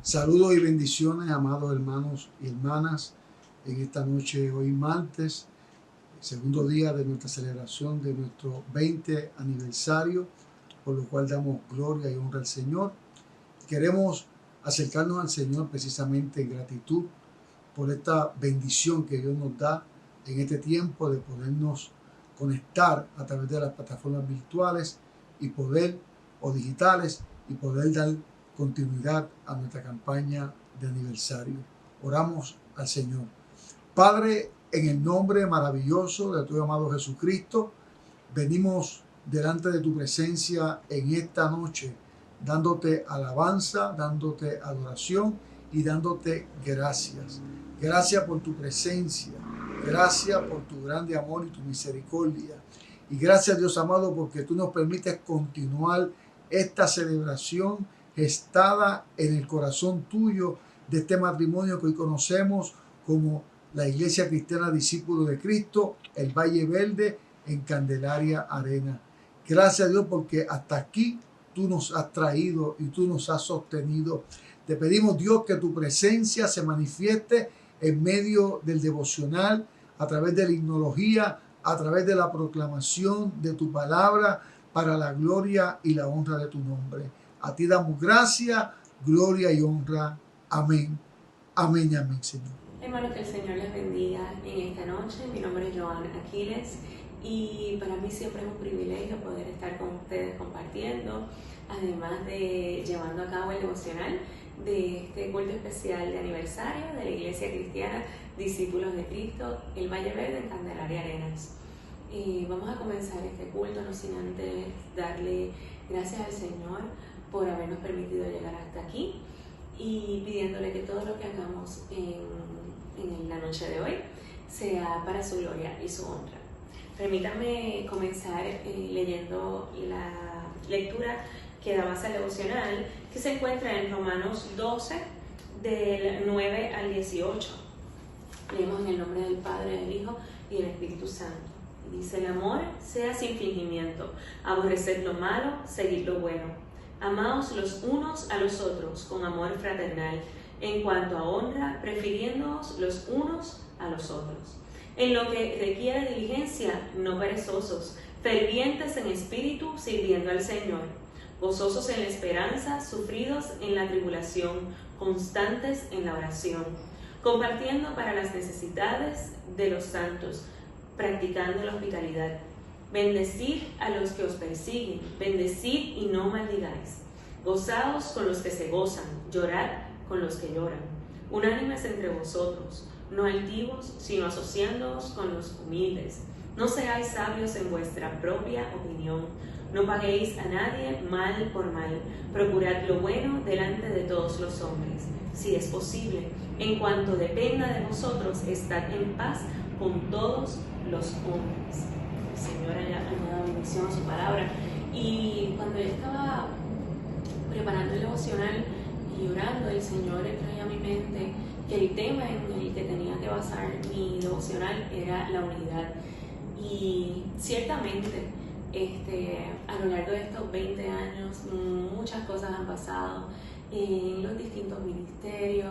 Saludos y bendiciones, amados hermanos y hermanas, en esta noche, hoy martes, segundo día de nuestra celebración de nuestro 20 aniversario, por lo cual damos gloria y honra al Señor. Queremos acercarnos al Señor precisamente en gratitud por esta bendición que Dios nos da en este tiempo de podernos conectar a través de las plataformas virtuales o digitales y poder dar continuidad a nuestra campaña de aniversario. Oramos al Señor. Padre, en el nombre maravilloso de tu amado Jesucristo, venimos delante de tu presencia en esta noche, dándote alabanza, dándote adoración y dándote gracias. Gracias por tu presencia, gracias por tu grande amor y tu misericordia. Y gracias, Dios amado, porque tú nos permites continuar esta celebración gestada en el corazón tuyo de este matrimonio que hoy conocemos como la Iglesia Cristiana Discípulos de Cristo, el Valle Verde, en Candelaria Arena. Gracias a Dios porque hasta aquí tú nos has traído y tú nos has sostenido. Te pedimos, Dios, que tu presencia se manifieste en medio del devocional, a través de la himnología, a través de la proclamación de tu palabra, para la gloria y la honra de tu nombre. A ti damos gracia, gloria y honra. Amén. Amén y amén, Señor. Hermanos, que el Señor les bendiga en esta noche. Mi nombre es Joan Aquiles y para mí siempre es un privilegio poder estar con ustedes compartiendo, además de llevando a cabo el devocional de este culto especial de aniversario de la Iglesia Cristiana Discípulos de Cristo, el Valle Verde en Candelaria Arenas. Vamos a comenzar este culto, no sin antes darle gracias al Señor por habernos permitido llegar hasta aquí y pidiéndole que todo lo que hagamos en la noche de hoy sea para su gloria y su honra. Permítanme comenzar leyendo la lectura que da base al devocional, que se encuentra en Romanos 12, del 9 al 18. Leemos en el nombre del Padre, del Hijo y del Espíritu Santo. Dice: el amor sea sin fingimiento, aborreced lo malo, seguid lo bueno. Amaos los unos a los otros con amor fraternal, en cuanto a honra, prefiriéndoos los unos a los otros. En lo que requiere diligencia, no perezosos, fervientes en espíritu, sirviendo al Señor, gozosos en la esperanza, sufridos en la tribulación, constantes en la oración, compartiendo para las necesidades de los santos, practicando la hospitalidad. Bendecid a los que os persiguen, bendecid y no maldigáis. Gozaos con los que se gozan, llorad con los que lloran. Unánimes entre vosotros, no altivos, sino asociándoos con los humildes. No seáis sabios en vuestra propia opinión. No paguéis a nadie mal por mal. Procurad lo bueno delante de todos los hombres. Si es posible, en cuanto dependa de vosotros, estad en paz con todos los hombres. El Señor añada bendición a su palabra. Y cuando yo estaba preparando el devocional y orando, el Señor traía a mi mente que el tema en el que tenía que basar mi devocional era la unidad. Y ciertamente, a lo largo de estos 20 años, muchas cosas han pasado en los distintos ministerios.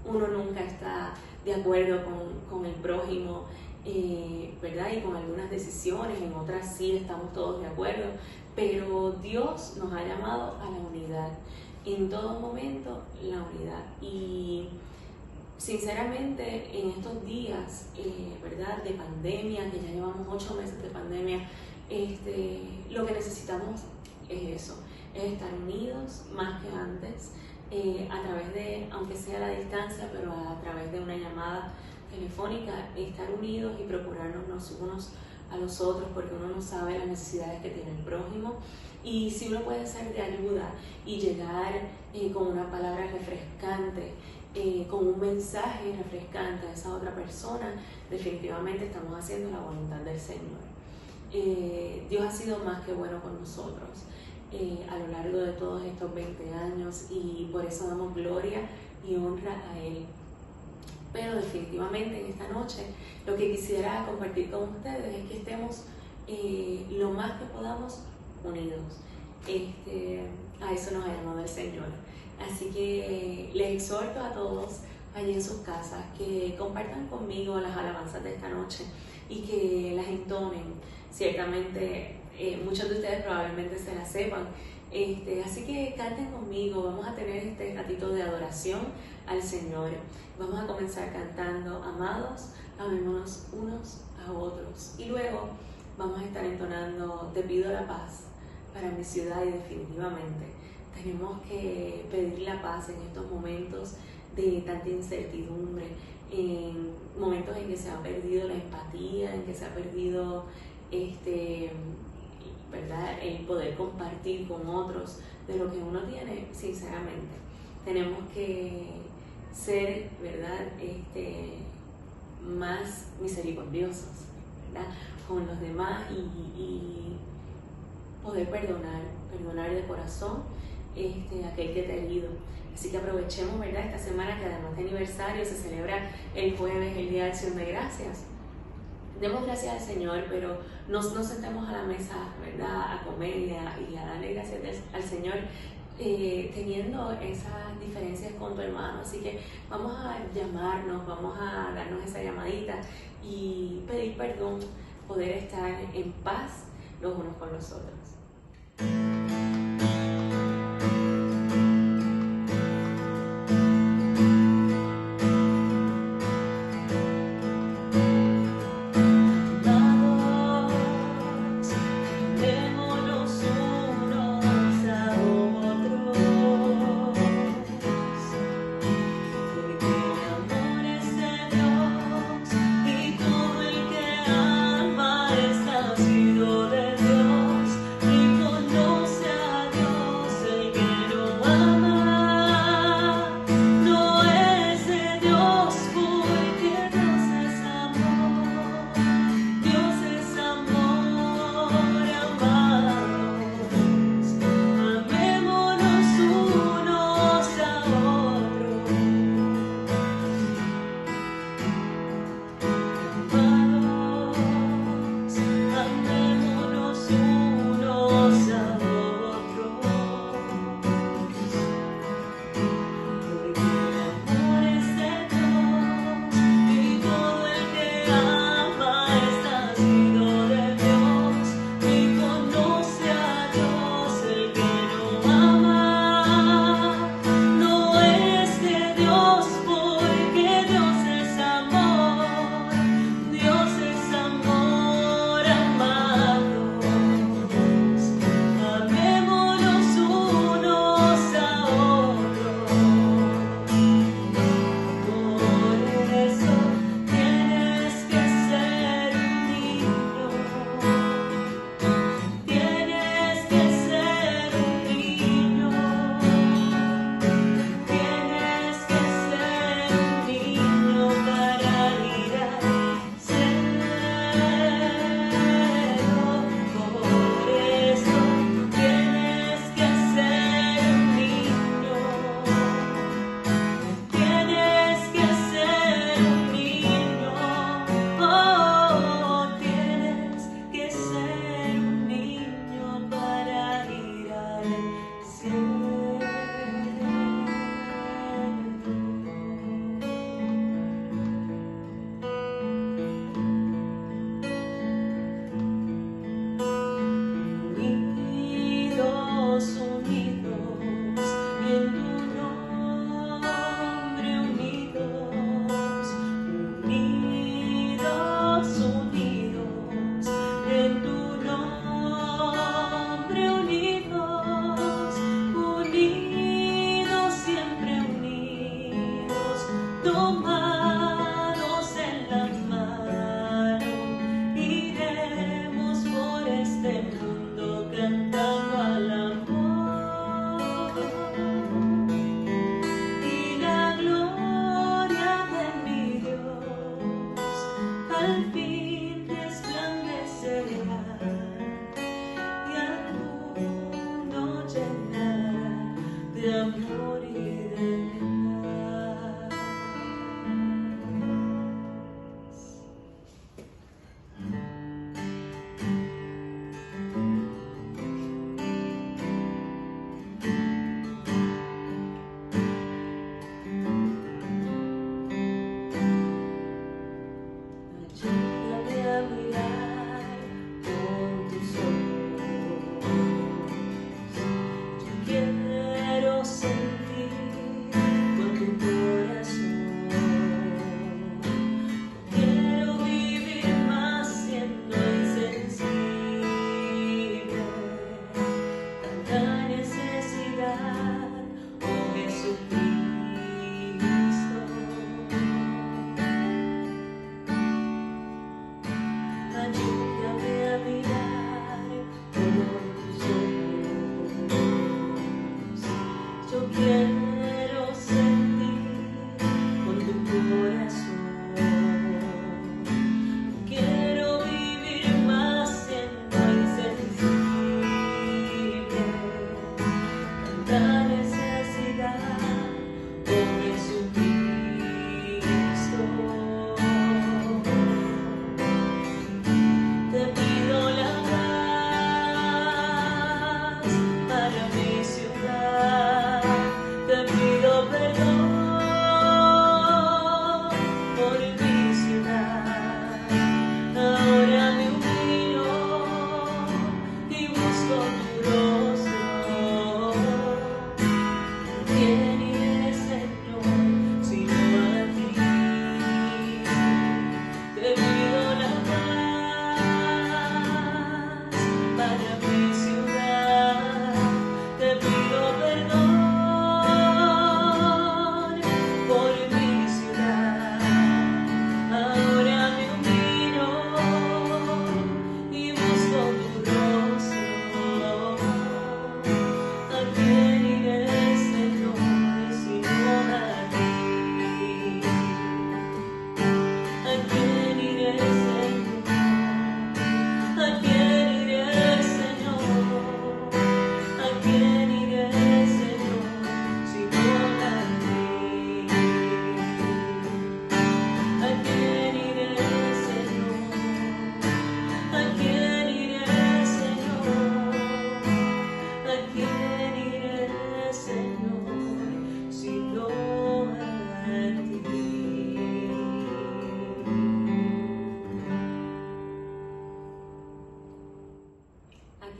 Uno nunca está de acuerdo con el prójimo, ¿verdad? Y con algunas decisiones, en otras sí estamos todos de acuerdo, pero Dios nos ha llamado a la unidad. En todo momento, la unidad. Y sinceramente, en estos días, ¿verdad?, de pandemia, que ya llevamos 8 meses de pandemia, lo que necesitamos es eso, es estar unidos más que antes, a través de, aunque sea a la distancia, pero a través de una llamada telefónica, estar unidos y procurarnos los unos a los otros, porque uno no sabe las necesidades que tiene el prójimo. Y si uno puede ser de ayuda y llegar con una palabra refrescante, con un mensaje refrescante a esa otra persona, definitivamente estamos haciendo la voluntad del Señor. Dios ha sido más que bueno con nosotros a lo largo de todos estos 20 años y por eso damos gloria y honra a Él. Pero definitivamente en esta noche lo que quisiera compartir con ustedes es que estemos lo más que podamos unidos. A eso nos ha llamado el Señor. Así que les exhorto a todos allí en sus casas que compartan conmigo las alabanzas de esta noche y que las entonen. Ciertamente muchos de ustedes probablemente se las sepan, así que canten conmigo. Vamos a tener este ratito de adoración al Señor. Vamos a comenzar cantando: amados, amémonos unos a otros, y luego vamos a estar entonando: te pido la paz para mi ciudad. Y definitivamente tenemos que pedir la paz en estos momentos de tanta incertidumbre, en momentos en que se ha perdido la empatía, en que se ha perdido ¿verdad?, el poder compartir con otros de lo que uno tiene. Sinceramente, tenemos que ser, ¿verdad?, más misericordiosos, ¿verdad?, con los demás, y poder perdonar de corazón aquel que te ha herido. Así que aprovechemos, ¿verdad?, esta semana, que además de aniversario se celebra el jueves, el Día de Acción de Gracias. Demos gracias al Señor, pero no sentemos a la mesa, ¿verdad?, a comer y a darle gracias al Señor teniendo esas diferencias con tu hermano. Así que vamos a llamarnos, vamos a darnos esa llamadita y pedir perdón, poder estar en paz los unos con los otros. Nacido de Dios.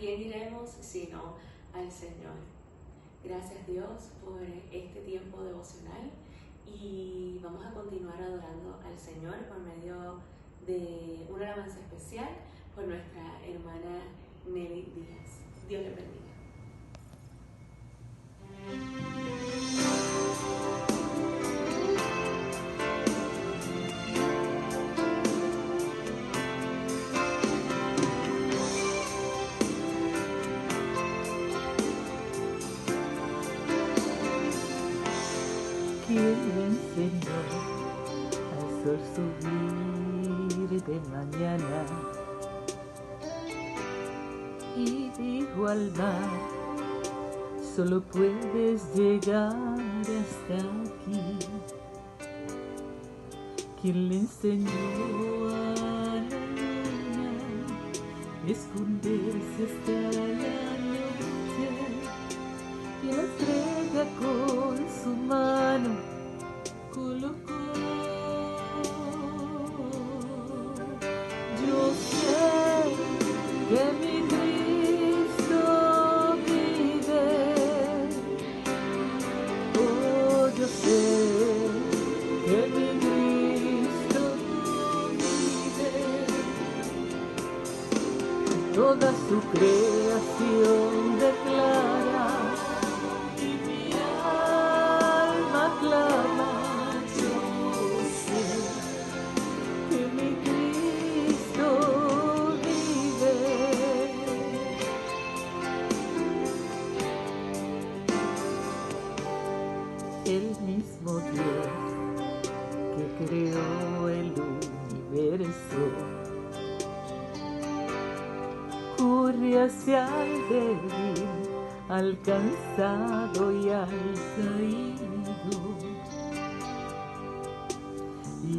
quién iremos sino al Señor? Gracias Dios por este tiempo devocional y vamos a continuar adorando al Señor por medio de una alabanza especial por nuestra hermana Nelly Díaz. Dios le bendiga. ¿Quién le enseñó al sol subir de mañana? Y dijo al mar, solo puedes llegar hasta aquí. ¿Quién le enseñó a la luna esconderse hasta la noche? Y la estrella con su mano colocó. Yo sé que mi Cristo vive. Oh, yo sé que mi Cristo vive. Toda su creación declara. El mismo Dios que creó el universo corre hacia el débil, al cansado y al caído, y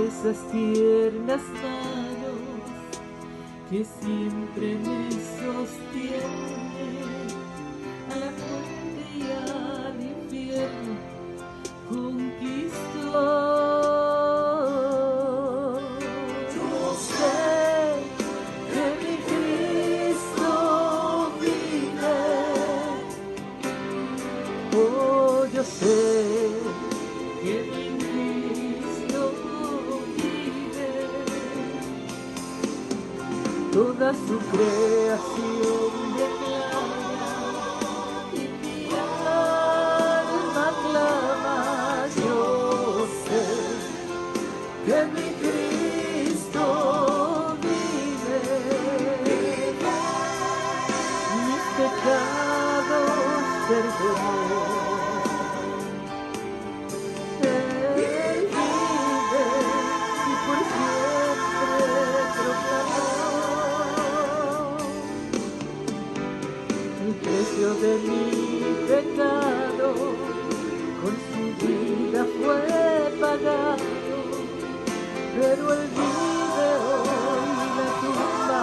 esas tiernas manos que siempre me sostienen a la muerte y al infierno conquistó. Yo sé que mi Cristo vive. Oh, yo sé que mi Cristo vive. Toda su creación declara y mi alma clama. Yo sé que mi Cristo vive. Mis pecados perdonó. Él vive y por siempre proclamó el precio de mi pecado. Con su vida fue pagado, pero él vive hoy y la tumba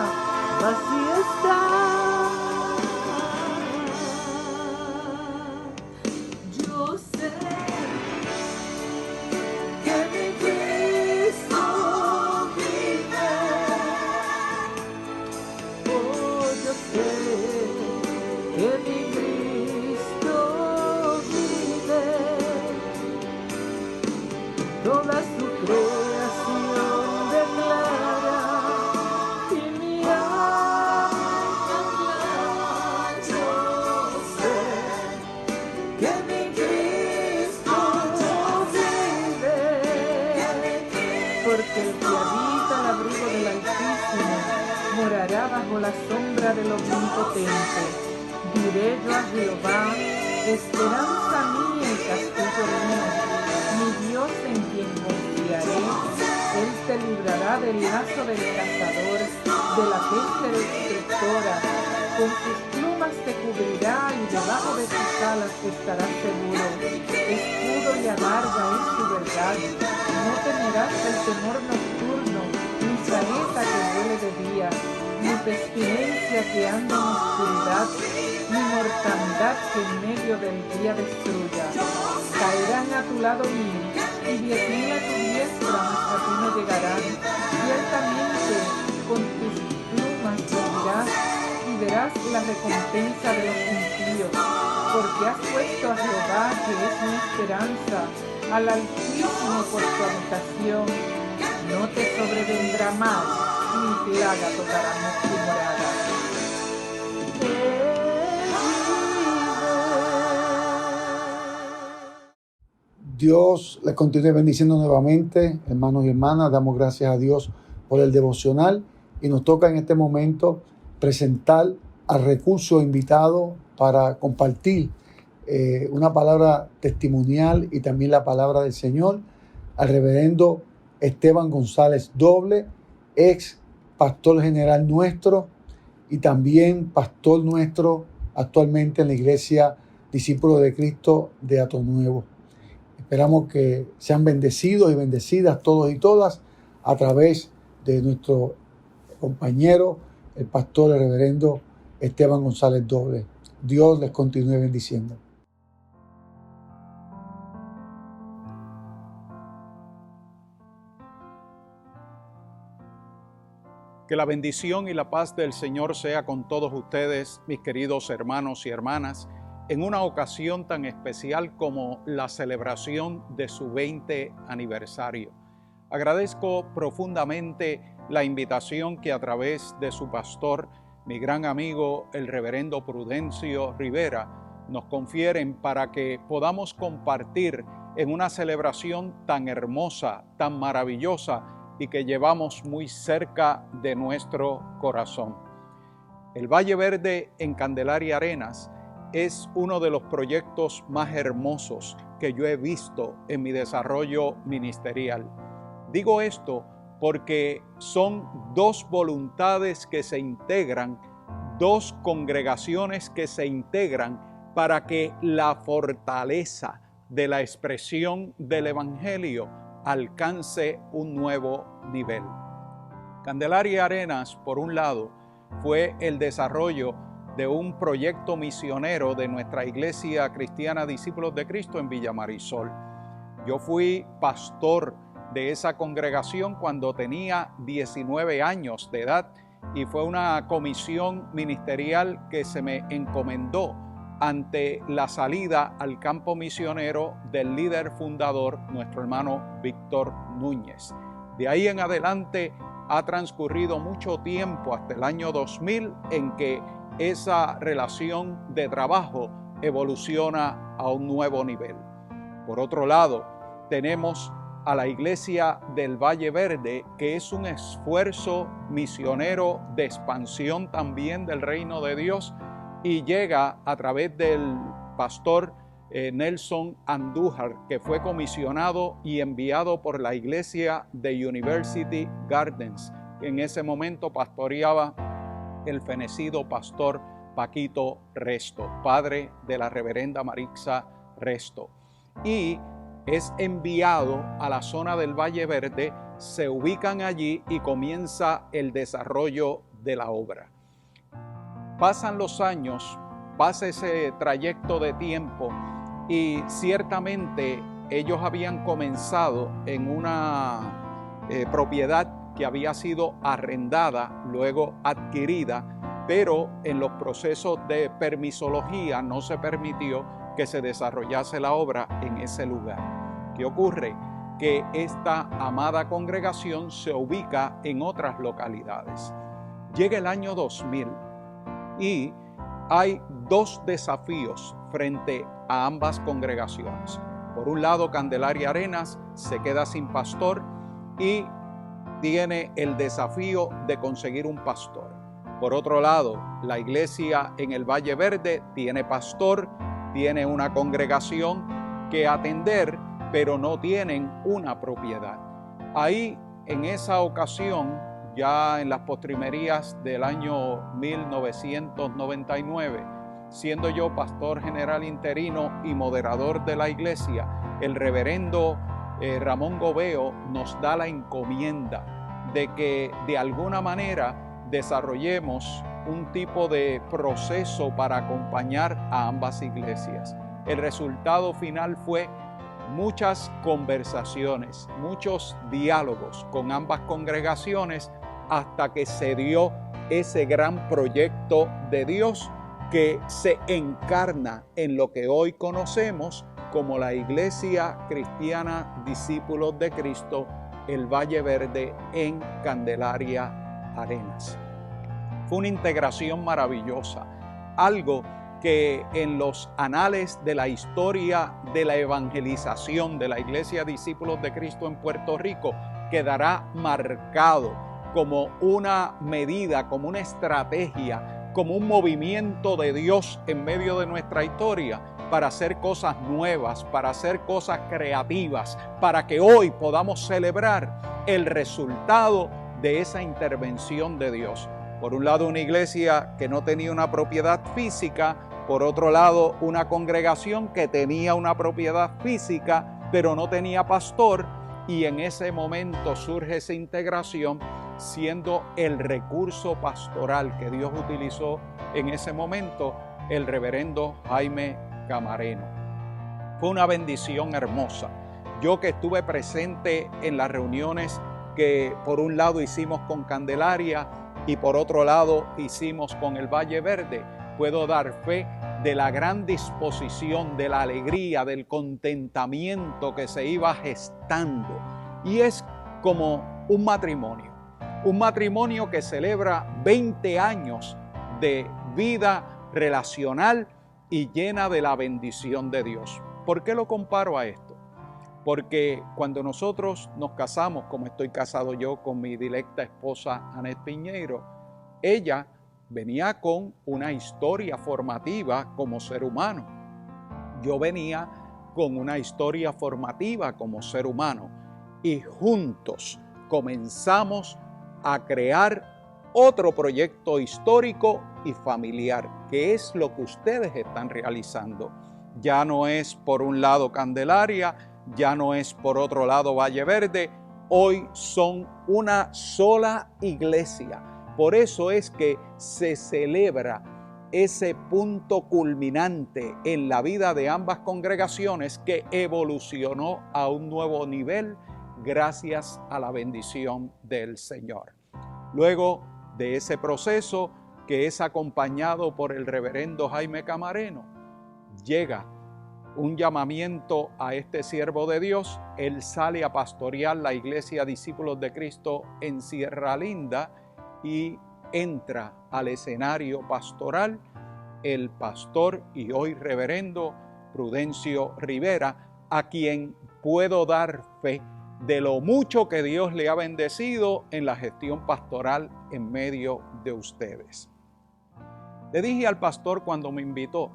vacía está. Yo sé que mi Cristo vive. Oh, yo sé que mi Cristo vive. Toda su creación declara y mi alma clama. Yo sé que mi Cristo vive, porque el que habita al abrigo del Altísimo morará bajo la sombra del Omnipotente. Diré yo a Jehová, esperanza mía y castillo mío, mi Dios en quien confiaré. Él te librará del lazo del cazador, de la peste destructora. Con sus plumas te cubrirá y debajo de sus alas estarás seguro. Escudo y adarga es su verdad. No temerás el temor nocturno, ni saeta que vuele de día, ni pestilencia que anda en oscuridad, ni mortandad que en medio del día destruya. Caerán a tu lado 1000 y 10.000 a tu diestra, mas a ti no llegarán. Ciertamente con tus plumas servirás y recibirás la recompensa de los impíos, porque has puesto a Jehová, que es mi esperanza, al Altísimo por tu habitación. No te sobrevendrá más, ni plaga tocará tu morada. Dios les continúe bendiciendo nuevamente, hermanos y hermanas. Damos gracias a Dios por el devocional y nos toca en este momento presentar al recurso invitado para compartir una palabra testimonial y también la palabra del Señor, al reverendo Esteban González Doble, ex pastor general nuestro y también pastor nuestro actualmente en la iglesia Discípulos de Cristo de Atonuevo. Esperamos que sean bendecidos y bendecidas todos y todas a través de nuestro compañero, el pastor, el reverendo Esteban González Doble. Dios les continúe bendiciendo. Que la bendición y la paz del Señor sea con todos ustedes, mis queridos hermanos y hermanas, en una ocasión tan especial como la celebración de su 20 aniversario. Agradezco profundamente la invitación que a través de su pastor, mi gran amigo, el reverendo Prudencio Rivera, nos confieren para que podamos compartir en una celebración tan hermosa, tan maravillosa y que llevamos muy cerca de nuestro corazón. El Valle Verde en Candelaria Arenas es uno de los proyectos más hermosos que yo he visto en mi desarrollo ministerial. Digo esto porque son dos voluntades que se integran, dos congregaciones que se integran para que la fortaleza de la expresión del Evangelio alcance un nuevo nivel. Candelaria Arenas, por un lado, fue el desarrollo de un proyecto misionero de nuestra Iglesia Cristiana Discípulos de Cristo en Villa Marisol. Yo fui pastor de esa congregación cuando tenía 19 años de edad y fue una comisión ministerial que se me encomendó ante la salida al campo misionero del líder fundador, nuestro hermano Víctor Núñez. De ahí en adelante ha transcurrido mucho tiempo hasta el año 2000 en que esa relación de trabajo evoluciona a un nuevo nivel. Por otro lado, tenemos a la Iglesia del Valle Verde, que es un esfuerzo misionero de expansión también del reino de Dios y llega a través del pastor Nelson Andújar, que fue comisionado y enviado por la Iglesia de University Gardens, que en ese momento pastoreaba el fenecido pastor Paquito Resto, padre de la reverenda Marixa Resto. Y es enviado a la zona del Valle Verde, se ubican allí y comienza el desarrollo de la obra. Pasan los años, pasa ese trayecto de tiempo y ciertamente ellos habían comenzado en una propiedad que había sido arrendada, luego adquirida, pero en los procesos de permisología no se permitió que se desarrollase la obra en ese lugar. ¿Qué ocurre? Que esta amada congregación se ubica en otras localidades. Llega el año 2000 y hay dos desafíos frente a ambas congregaciones. Por un lado, Candelaria Arenas se queda sin pastor y tiene el desafío de conseguir un pastor. Por otro lado, la iglesia en el Valle Verde tiene pastor, tiene una congregación que atender, pero no tienen una propiedad. Ahí, en esa ocasión, ya en las postrimerías del año 1999, siendo yo pastor general interino y moderador de la iglesia, el reverendo Ramón Gobeo nos da la encomienda de que de alguna manera desarrollemos un tipo de proceso para acompañar a ambas iglesias. El resultado final fue muchas conversaciones, muchos diálogos con ambas congregaciones hasta que se dio ese gran proyecto de Dios que se encarna en lo que hoy conocemos como la Iglesia Cristiana Discípulos de Cristo, el Valle Verde en Candelaria Arenas. Fue una integración maravillosa, algo que en los anales de la historia de la evangelización de la Iglesia Discípulos de Cristo en Puerto Rico quedará marcado como una medida, como una estrategia, como un movimiento de Dios en medio de nuestra historia para hacer cosas nuevas, para hacer cosas creativas, para que hoy podamos celebrar el resultado de esa intervención de Dios. Por un lado, una iglesia que no tenía una propiedad física, por otro lado, una congregación que tenía una propiedad física, pero no tenía pastor, y en ese momento surge esa integración, siendo el recurso pastoral que Dios utilizó en ese momento el reverendo Jaime Camareno. Fue una bendición hermosa. Yo que estuve presente en las reuniones que por un lado hicimos con Candelaria y por otro lado hicimos con el Valle Verde, puedo dar fe de la gran disposición, de la alegría, del contentamiento que se iba gestando. Y es como un matrimonio que celebra 20 años de vida relacional y llena de la bendición de Dios. ¿Por qué lo comparo a esto? Porque cuando nosotros nos casamos, como estoy casado yo con mi dilecta esposa Anet Piñeiro, ella venía con una historia formativa como ser humano. Yo venía con una historia formativa como ser humano. Y juntos comenzamos a crear otro proyecto histórico y familiar, que es lo que ustedes están realizando. Ya no es por un lado Candelaria, ya no es por otro lado Valle Verde, hoy son una sola iglesia. Por eso es que se celebra ese punto culminante en la vida de ambas congregaciones que evolucionó a un nuevo nivel gracias a la bendición del Señor. Luego de ese proceso que es acompañado por el reverendo Jaime Camareno, llega un llamamiento a este siervo de Dios. Él sale a pastorear la Iglesia Discípulos de Cristo en Sierra Linda y entra al escenario pastoral el pastor y hoy reverendo Prudencio Rivera, a quien puedo dar fe de lo mucho que Dios le ha bendecido en la gestión pastoral en medio de ustedes. Le dije al pastor cuando me invitó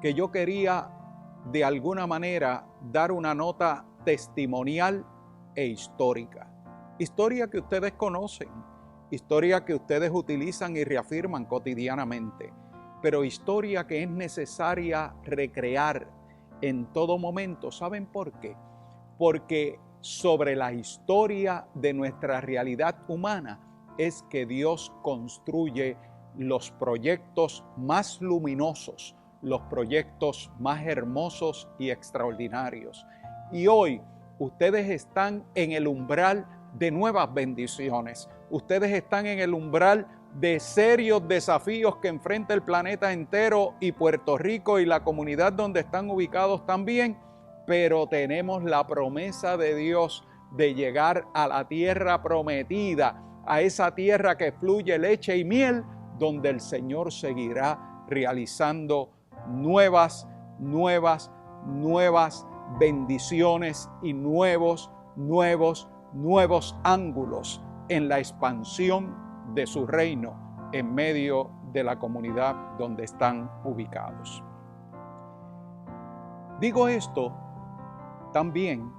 que yo quería de alguna manera dar una nota testimonial e histórica. Historia que ustedes conocen, historia que ustedes utilizan y reafirman cotidianamente, pero historia que es necesaria recrear en todo momento. ¿Saben por qué? Porque sobre la historia de nuestra realidad humana es que Dios construye los proyectos más luminosos, los proyectos más hermosos y extraordinarios. Y hoy ustedes están en el umbral de nuevas bendiciones. Ustedes están en el umbral de serios desafíos que enfrenta el planeta entero y Puerto Rico y la comunidad donde están ubicados también, pero tenemos la promesa de Dios de llegar a la tierra prometida, a esa tierra que fluye leche y miel, donde el Señor seguirá realizando nuevas bendiciones y nuevos ángulos en la expansión de su reino en medio de la comunidad donde están ubicados. Digo esto también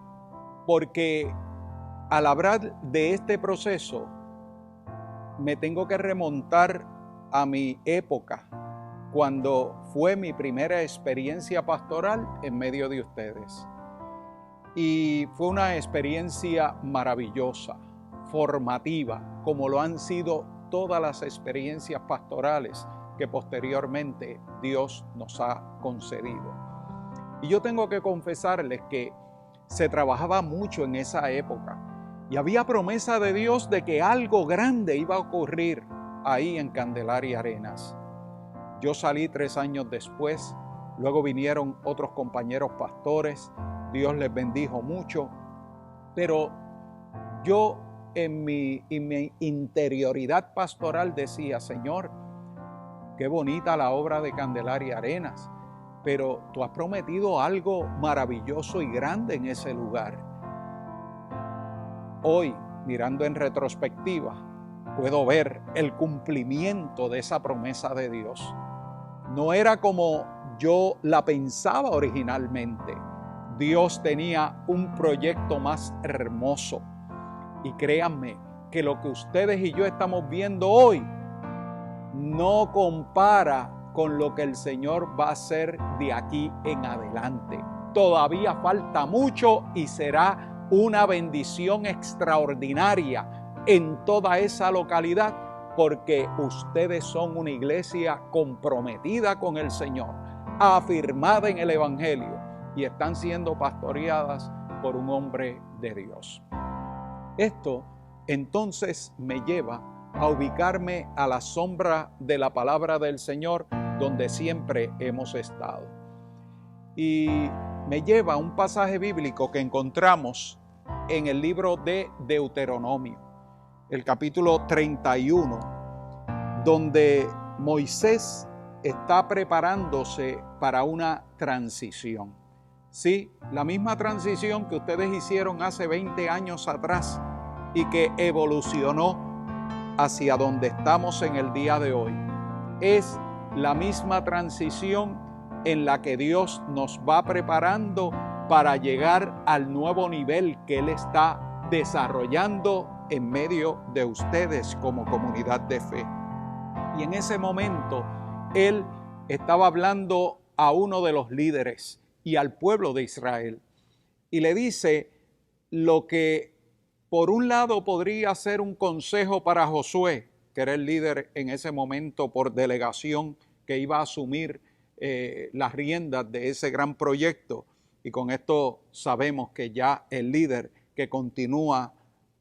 porque al hablar de este proceso me tengo que remontar a mi época, cuando fue mi primera experiencia pastoral en medio de ustedes. Y fue una experiencia maravillosa, formativa, como lo han sido todas las experiencias pastorales que posteriormente Dios nos ha concedido. Y yo tengo que confesarles que se trabajaba mucho en esa época y había promesa de Dios de que algo grande iba a ocurrir ahí en Candelaria Arenas. Yo salí 3 años después, luego vinieron otros compañeros pastores, Dios les bendijo mucho, pero yo en mi interioridad pastoral decía, Señor, qué bonita la obra de Candelaria Arenas, pero tú has prometido algo maravilloso y grande en ese lugar. Hoy, mirando en retrospectiva, puedo ver el cumplimiento de esa promesa de Dios. No era como yo la pensaba originalmente. Dios tenía un proyecto más hermoso. Y créanme que lo que ustedes y yo estamos viendo hoy no compara con lo que el Señor va a hacer de aquí en adelante. Todavía falta mucho y será una bendición extraordinaria en toda esa localidad, porque ustedes son una iglesia comprometida con el Señor, afirmada en el Evangelio, y están siendo pastoreadas por un hombre de Dios. Esto entonces me lleva a ubicarme a la sombra de la palabra del Señor, donde siempre hemos estado. Y me lleva a un pasaje bíblico que encontramos en el libro de Deuteronomio, el capítulo 31, donde Moisés está preparándose para una transición. Sí, la misma transición que ustedes hicieron hace 20 años atrás y que evolucionó hacia donde estamos en el día de hoy. Es la misma transición en la que Dios nos va preparando para llegar al nuevo nivel que Él está desarrollando en medio de ustedes como comunidad de fe. Y en ese momento Él estaba hablando a uno de los líderes y al pueblo de Israel, y le dice lo que por un lado podría ser un consejo para Josué, que era el líder en ese momento por delegación que iba a asumir las riendas de ese gran proyecto. Y con esto sabemos que ya el líder que continúa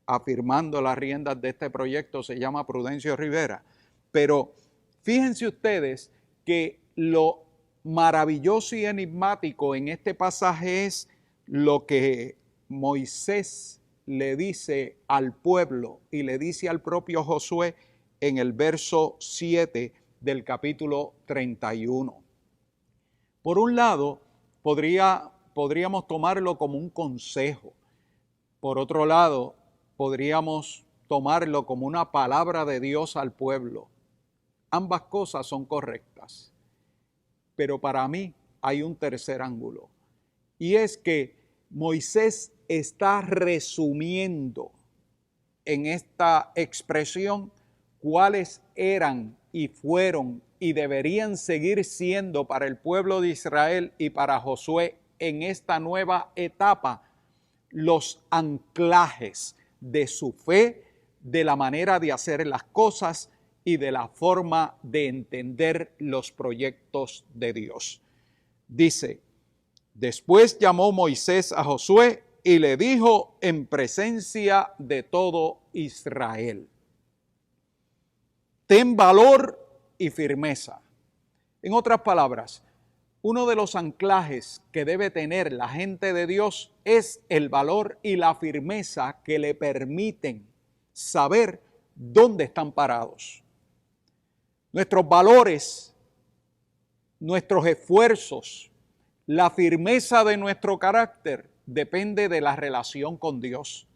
afirmando las riendas de este proyecto se llama Prudencio Rivera. Pero fíjense ustedes que lo maravilloso y enigmático en este pasaje es lo que Moisés le dice al pueblo y le dice al propio Josué en el verso 7 del capítulo 31. Por un lado, podríamos tomarlo como un consejo. Por otro lado, podríamos tomarlo como una palabra de Dios al pueblo. Ambas cosas son correctas. Pero para mí hay un tercer ángulo. Y es que Moisés está resumiendo en esta expresión cuáles eran y fueron y deberían seguir siendo para el pueblo de Israel y para Josué en esta nueva etapa los anclajes de su fe, de la manera de hacer las cosas y de la forma de entender los proyectos de Dios. Dice, después llamó Moisés a Josué y le dijo en presencia de todo Israel: ten valor y firmeza. En otras palabras, uno de los anclajes que debe tener la gente de Dios es el valor y la firmeza que le permiten saber dónde están parados. Nuestros valores, nuestros esfuerzos, la firmeza de nuestro carácter depende de la relación con Dios.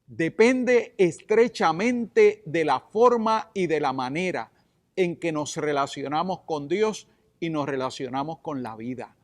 Depende estrechamente de la forma y de la manera en que nos relacionamos con Dios y nos relacionamos con la vida.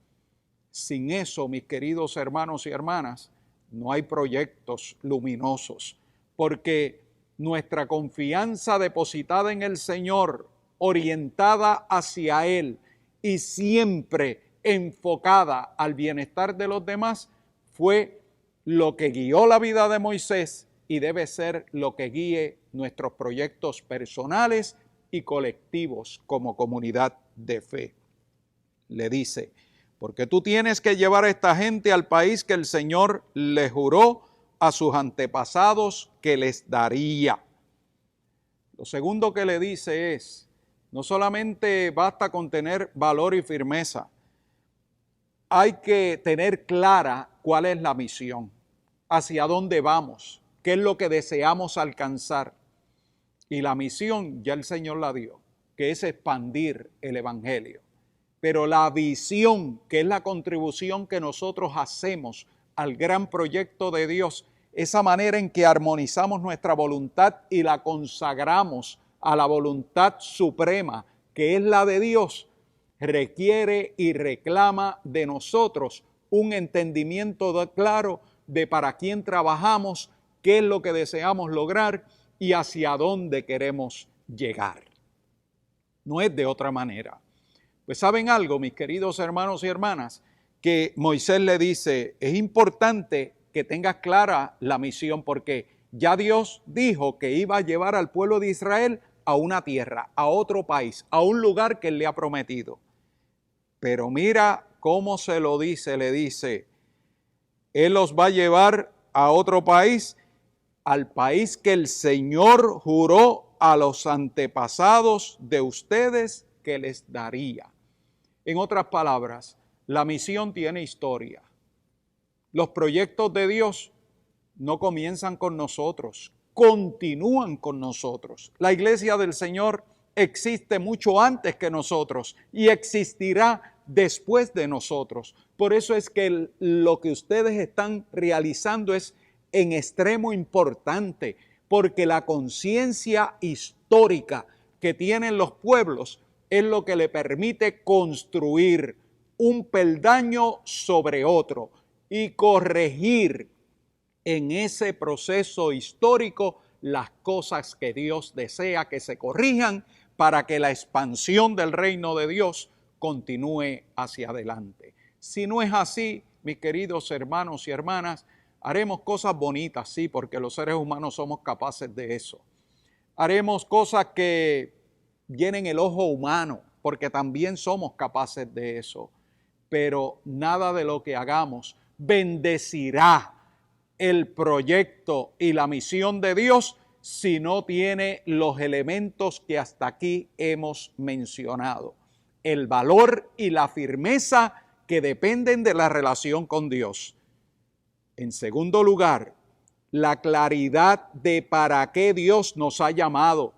Sin eso, mis queridos hermanos y hermanas, no hay proyectos luminosos, porque nuestra confianza depositada en el Señor, orientada hacia Él y siempre enfocada al bienestar de los demás, fue lo que guió la vida de Moisés y debe ser lo que guíe nuestros proyectos personales y colectivos como comunidad de fe. Le dice, porque tú tienes que llevar a esta gente al país que el Señor le juró a sus antepasados que les daría. Lo segundo que le dice es, no solamente basta con tener valor y firmeza, hay que tener clara cuál es la misión, hacia dónde vamos, qué es lo que deseamos alcanzar. Y la misión ya el Señor la dio, que es expandir el Evangelio. Pero la visión, que es la contribución que nosotros hacemos al gran proyecto de Dios, esa manera en que armonizamos nuestra voluntad y la consagramos a la voluntad suprema, que es la de Dios, requiere y reclama de nosotros un entendimiento claro de para quién trabajamos, qué es lo que deseamos lograr y hacia dónde queremos llegar. No es de otra manera. Pues ¿saben algo, mis queridos hermanos y hermanas? Que Moisés le dice, es importante que tengas clara la misión, porque ya Dios dijo que iba a llevar al pueblo de Israel a una tierra, a otro país, a un lugar que Él le ha prometido. Pero mira cómo se lo dice, le dice, Él los va a llevar a otro país, al país que el Señor juró a los antepasados de ustedes que les daría. En otras palabras, la misión tiene historia. Los proyectos de Dios no comienzan con nosotros, continúan con nosotros. La iglesia del Señor existe mucho antes que nosotros y existirá después de nosotros. Por eso es que lo que ustedes están realizando es en extremo importante, porque la conciencia histórica que tienen los pueblos es lo que le permite construir un peldaño sobre otro y corregir en ese proceso histórico las cosas que Dios desea que se corrijan para que la expansión del reino de Dios continúe hacia adelante. Si no es así, mis queridos hermanos y hermanas, haremos cosas bonitas, sí, porque los seres humanos somos capaces de eso. Haremos cosas que llenen el ojo humano, porque también somos capaces de eso. Pero nada de lo que hagamos bendecirá el proyecto y la misión de Dios si no tiene los elementos que hasta aquí hemos mencionado. El valor y la firmeza que dependen de la relación con Dios. En segundo lugar, la claridad de para qué Dios nos ha llamado.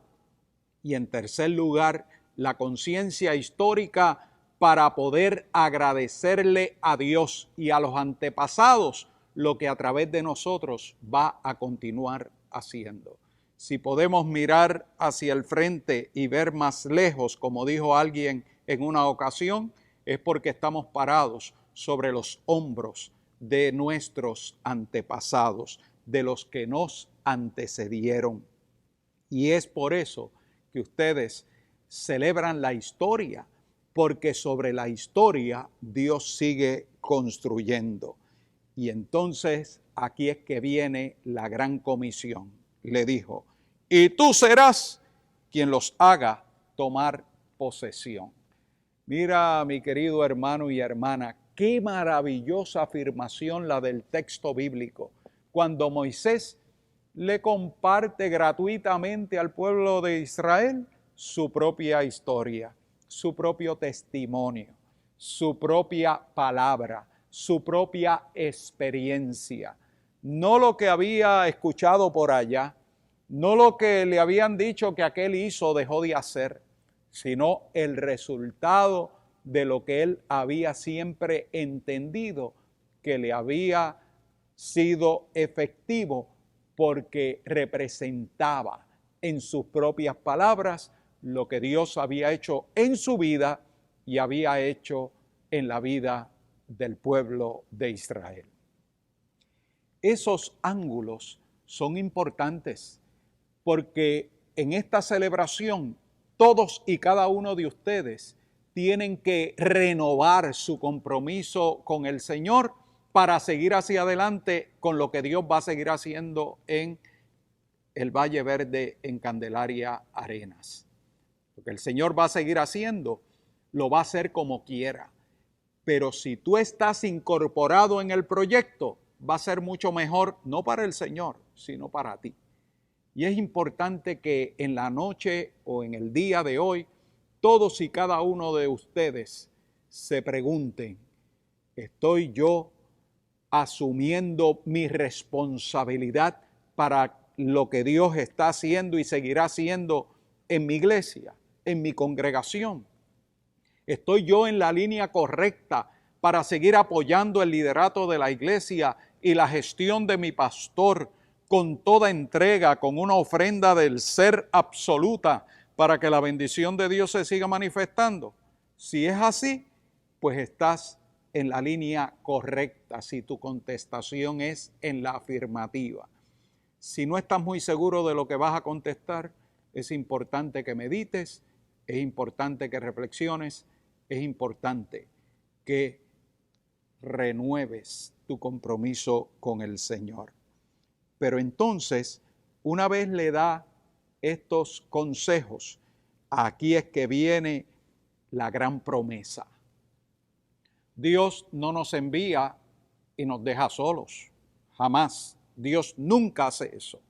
Y en tercer lugar, la conciencia histórica para poder agradecerle a Dios y a los antepasados lo que a través de nosotros va a continuar haciendo. Si podemos mirar hacia el frente y ver más lejos, como dijo alguien en una ocasión, es porque estamos parados sobre los hombros de nuestros antepasados, de los que nos antecedieron. Y es por eso que ustedes celebran la historia, porque sobre la historia Dios sigue construyendo. Y entonces aquí es que viene la gran comisión. Le dijo, y tú serás quien los haga tomar posesión. Mira, mi querido hermano y hermana, qué maravillosa afirmación la del texto bíblico, cuando Moisés le comparte gratuitamente al pueblo de Israel su propia historia, su propio testimonio, su propia palabra, su propia experiencia. No lo que había escuchado por allá, no lo que le habían dicho que aquel hizo o dejó de hacer, sino el resultado de lo que él había siempre entendido que le había sido efectivo, porque representaba en sus propias palabras lo que Dios había hecho en su vida y había hecho en la vida del pueblo de Israel. Esos ángulos son importantes porque en esta celebración todos y cada uno de ustedes tienen que renovar su compromiso con el Señor para seguir hacia adelante con lo que Dios va a seguir haciendo en el Valle Verde en Candelaria Arenas. Lo que el Señor va a seguir haciendo, lo va a hacer como quiera. Pero si tú estás incorporado en el proyecto, va a ser mucho mejor, no para el Señor, sino para ti. Y es importante que en la noche o en el día de hoy, todos y cada uno de ustedes se pregunten, ¿estoy yo asumiendo mi responsabilidad para lo que Dios está haciendo y seguirá haciendo en mi iglesia, en mi congregación? ¿Estoy yo en la línea correcta para seguir apoyando el liderato de la iglesia y la gestión de mi pastor con toda entrega, con una ofrenda del ser absoluta para que la bendición de Dios se siga manifestando? Si es así, pues estás en la línea correcta, si tu contestación es en la afirmativa. Si no estás muy seguro de lo que vas a contestar, es importante que medites, es importante que reflexiones, es importante que renueves tu compromiso con el Señor. Pero entonces, una vez le da estos consejos, aquí es que viene la gran promesa. Dios no nos envía y nos deja solos, jamás. Dios nunca hace eso.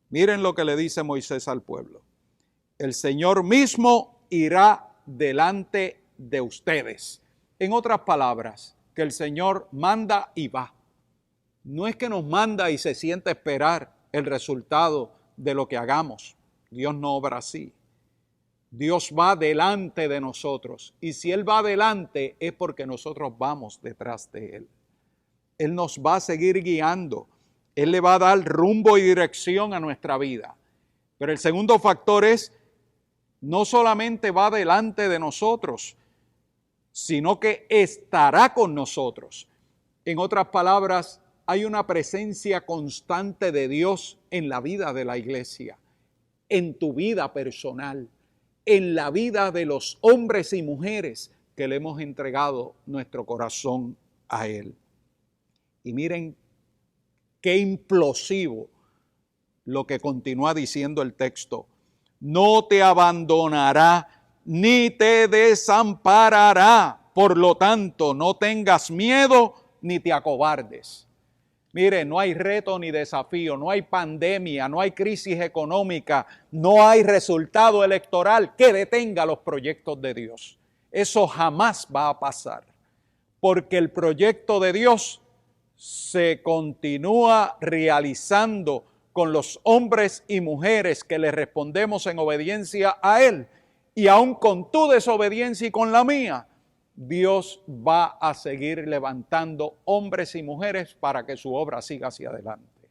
Miren lo que le dice Moisés al pueblo. El Señor mismo irá delante de ustedes. En otras palabras, que el Señor manda y va. No es que nos manda y se sienta a esperar el resultado de lo que hagamos. Dios no obra así. Dios va delante de nosotros. Y si Él va delante es porque nosotros vamos detrás de Él. Él nos va a seguir guiando. Él le va a dar rumbo y dirección a nuestra vida. Pero el segundo factor es, no solamente va delante de nosotros, sino que estará con nosotros. En otras palabras, hay una presencia constante de Dios en la vida de la iglesia, en tu vida personal, en la vida de los hombres y mujeres que le hemos entregado nuestro corazón a Él. Y miren qué implosivo lo que continúa diciendo el texto. No te abandonará ni te desamparará. Por lo tanto, no tengas miedo ni te acobardes. Mire, no hay reto ni desafío, no hay pandemia, no hay crisis económica, no hay resultado electoral que detenga los proyectos de Dios. Eso jamás va a pasar, porque el proyecto de Dios se continúa realizando con los hombres y mujeres que le respondemos en obediencia a Él. Y aun con tu desobediencia y con la mía, Dios va a seguir levantando hombres y mujeres para que su obra siga hacia adelante.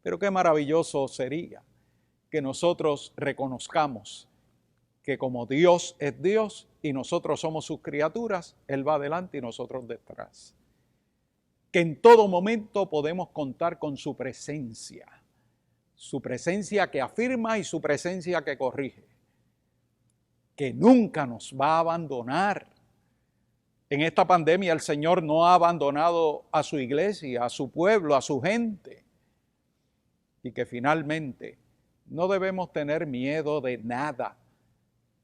Pero qué maravilloso sería que nosotros reconozcamos que como Dios es Dios y nosotros somos sus criaturas, Él va adelante y nosotros detrás. Que en todo momento podemos contar con su presencia que afirma y su presencia que corrige, que nunca nos va a abandonar. En esta pandemia el Señor no ha abandonado a su iglesia, a su pueblo, a su gente. Y que finalmente no debemos tener miedo de nada,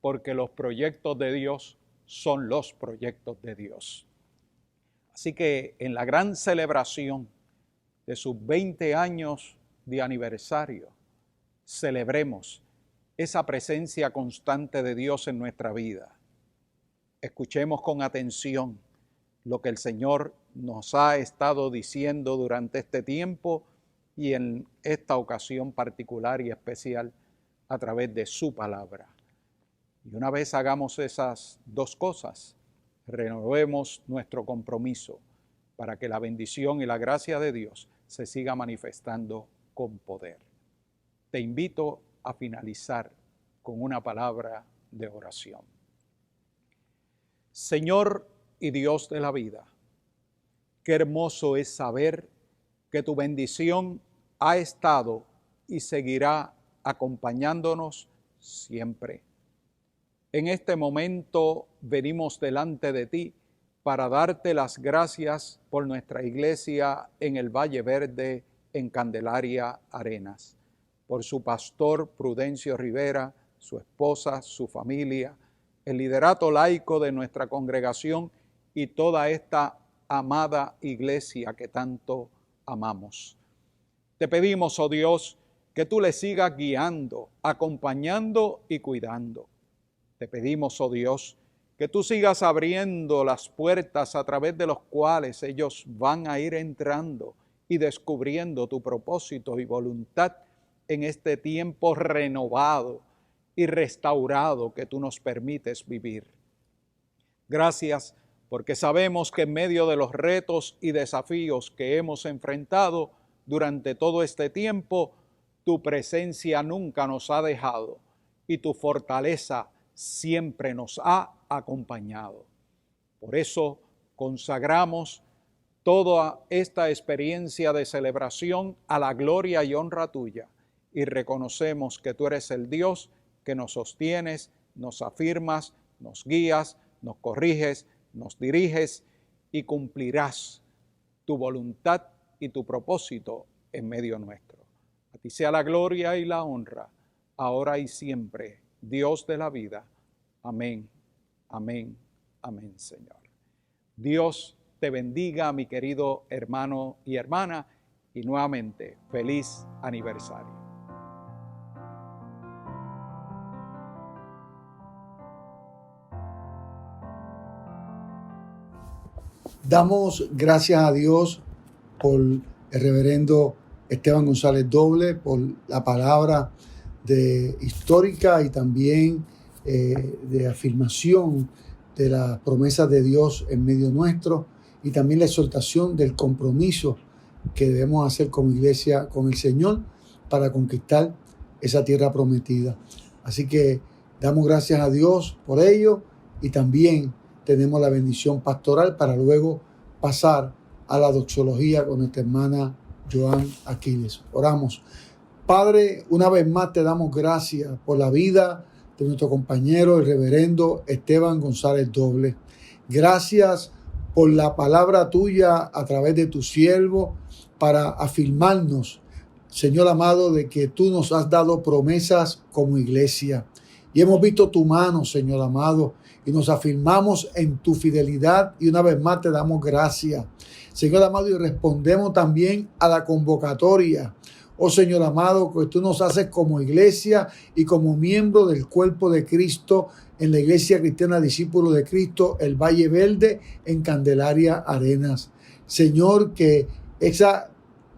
porque los proyectos de Dios son los proyectos de Dios. Así que en la gran celebración de sus 20 años de aniversario, celebremos esa presencia constante de Dios en nuestra vida. Escuchemos con atención lo que el Señor nos ha estado diciendo durante este tiempo y en esta ocasión particular y especial a través de su palabra. Y una vez hagamos esas dos cosas, renovemos nuestro compromiso para que la bendición y la gracia de Dios se siga manifestando con poder. Te invito a finalizar con una palabra de oración. Señor y Dios de la vida, qué hermoso es saber que tu bendición ha estado y seguirá acompañándonos siempre. En este momento venimos delante de ti para darte las gracias por nuestra iglesia en el Valle Verde, en Candelaria Arenas, por su pastor Prudencio Rivera, su esposa, su familia, el liderato laico de nuestra congregación y toda esta amada iglesia que tanto amamos. Te pedimos, oh Dios, que tú le sigas guiando, acompañando y cuidando. Te pedimos, oh Dios, que tú sigas abriendo las puertas a través de los cuales ellos van a ir entrando y descubriendo tu propósito y voluntad en este tiempo renovado y restaurado que tú nos permites vivir. Gracias, porque sabemos que en medio de los retos y desafíos que hemos enfrentado durante todo este tiempo, tu presencia nunca nos ha dejado y tu fortaleza siempre nos ha acompañado. Por eso consagramos toda esta experiencia de celebración a la gloria y honra tuya y reconocemos que tú eres el Dios que nos sostienes, nos afirmas, nos guías, nos corriges, nos diriges y cumplirás tu voluntad y tu propósito en medio nuestro. A ti sea la gloria y la honra, ahora y siempre, Dios de la vida. Amén, amén, amén, Señor. Dios te bendiga, mi querido hermano y hermana, y nuevamente, feliz aniversario. Damos gracias a Dios por el reverendo Esteban González Doble, por la palabra histórica y también de afirmación de las promesas de Dios en medio nuestro y también la exhortación del compromiso que debemos hacer como iglesia con el Señor para conquistar esa tierra prometida. Así que damos gracias a Dios por ello y también tenemos la bendición pastoral para luego pasar a la doxología con nuestra hermana Joan Aquiles. Oramos. Padre, una vez más te damos gracias por la vida de nuestro compañero, el reverendo Esteban González Doble. Gracias por la palabra tuya a través de tu siervo para afirmarnos, Señor amado, de que tú nos has dado promesas como iglesia. Y hemos visto tu mano, Señor amado, y nos afirmamos en tu fidelidad y una vez más te damos gracias. Señor amado, y respondemos también a la convocatoria. Oh Señor amado, que tú nos haces como iglesia y como miembro del cuerpo de Cristo en la Iglesia Cristiana Discípulo de Cristo, el Valle Verde, en Candelaria Arenas. Señor, que esa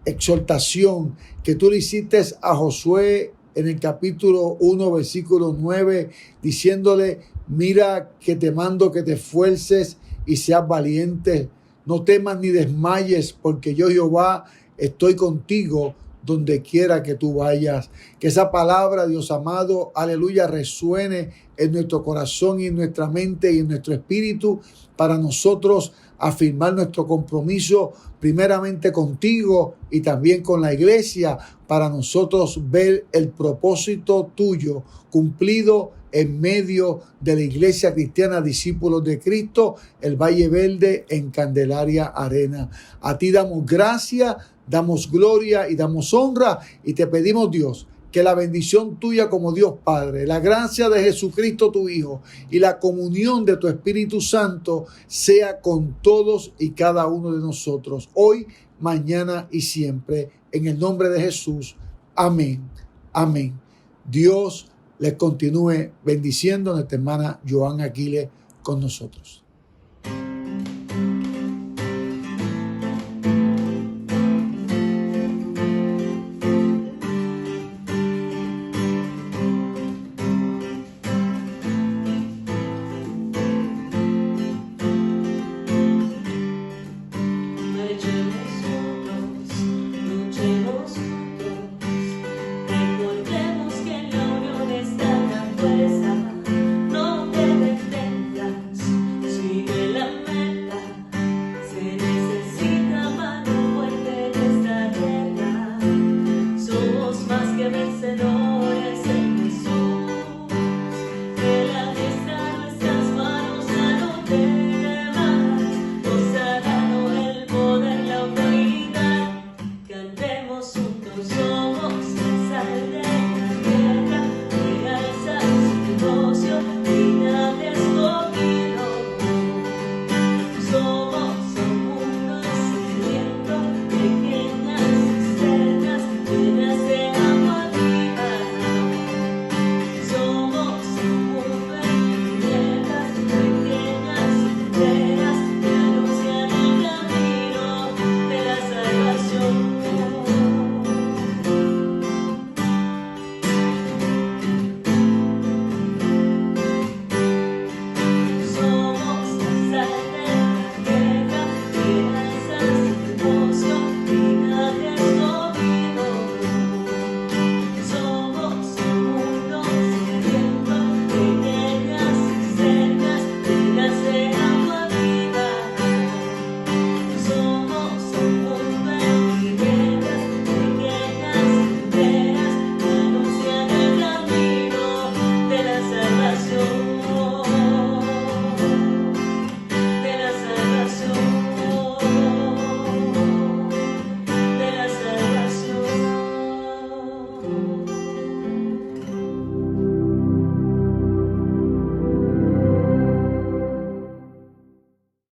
exhortación que tú le hiciste a Josué en el capítulo 1, versículo 9, diciéndole: mira que te mando que te esfuerces y seas valiente. No temas ni desmayes, porque yo, Jehová, estoy contigo donde quiera que tú vayas. Que esa palabra, Dios amado, aleluya, resuene en nuestro corazón y en nuestra mente y en nuestro espíritu para nosotros afirmar nuestro compromiso primeramente contigo y también con la iglesia, para nosotros ver el propósito tuyo cumplido en medio de la Iglesia Cristiana Discípulos de Cristo, el Valle Verde, en Candelaria Arena. A ti damos gracia, damos gloria y damos honra y te pedimos, Dios, que la bendición tuya como Dios Padre, la gracia de Jesucristo tu Hijo y la comunión de tu Espíritu Santo sea con todos y cada uno de nosotros, hoy, mañana y siempre, en el nombre de Jesús. Amén. Amén. Dios les continúe bendiciendo a nuestra hermana Joan Aquiles con nosotros.